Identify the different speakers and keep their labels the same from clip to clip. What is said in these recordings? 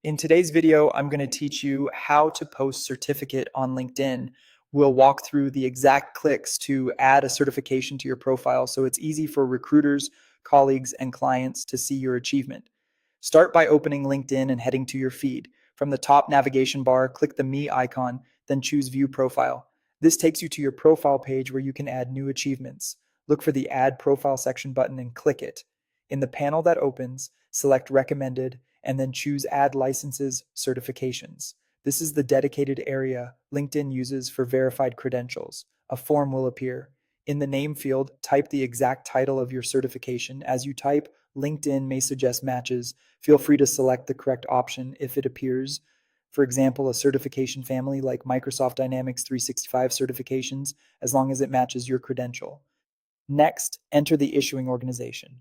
Speaker 1: In today's video, I'm going to teach you how to post certificate on LinkedIn. We'll walk through the exact clicks to add a certification to your profile so it's easy for recruiters, colleagues, and clients to see your achievement. Start by opening LinkedIn and heading to your feed. From the top navigation bar, click the Me icon, then choose View Profile. This takes you to your profile page where you can add new achievements. Look for the Add Profile section button and click it. In the panel that opens, select Recommended and then choose Add Licenses Certifications. This is the dedicated area LinkedIn uses for verified credentials. A form will appear. In the name field, type the exact title of your certification. As you type, LinkedIn may suggest matches. Feel free to select the correct option if it appears. For example, a certification family like Microsoft Dynamics 365 certifications, as long as it matches your credential. Next, enter the issuing organization.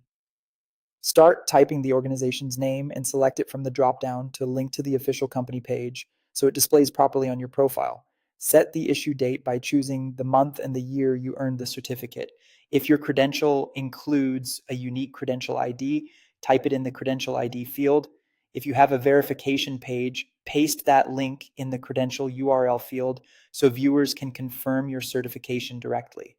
Speaker 1: Start typing the organization's name and select it from the dropdown to link to the official company page so it displays properly on your profile. Set the issue date by choosing the month and the year you earned the certificate. If your credential includes a unique credential ID, type it in the credential ID field. If you have a verification page, paste that link in the credential URL field so viewers can confirm your certification directly.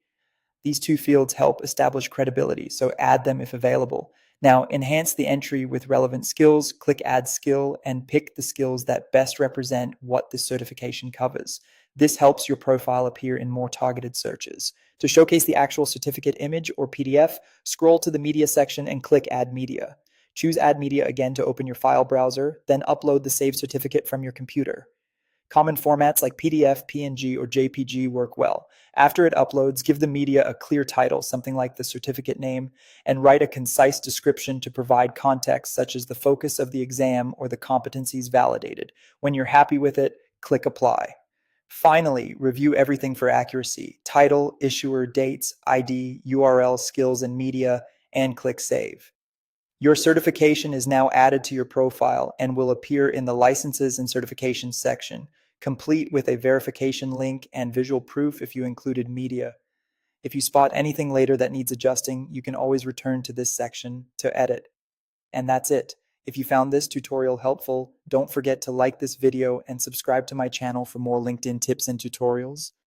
Speaker 1: These two fields help establish credibility, so add them if available. Now, enhance the entry with relevant skills, click Add Skill, and pick the skills that best represent what the certification covers. This helps your profile appear in more targeted searches. To showcase the actual certificate image or PDF, scroll to the Media section and click Add Media. Choose Add Media again to open your file browser, then upload the saved certificate from your computer. Common formats like PDF, PNG, or JPG work well. After it uploads, give the media a clear title, something like the certificate name, and write a concise description to provide context, such as the focus of the exam or the competencies validated. When you're happy with it, click Apply. Finally, review everything for accuracy: title, issuer, dates, ID, URL, skills, and media, and click Save. Your certification is now added to your profile and will appear in the Licenses and Certifications section, complete with a verification link and visual proof if you included media. If you spot anything later that needs adjusting, you can always return to this section to edit. And that's it. If you found this tutorial helpful, don't forget to like this video and subscribe to my channel for more LinkedIn tips and tutorials.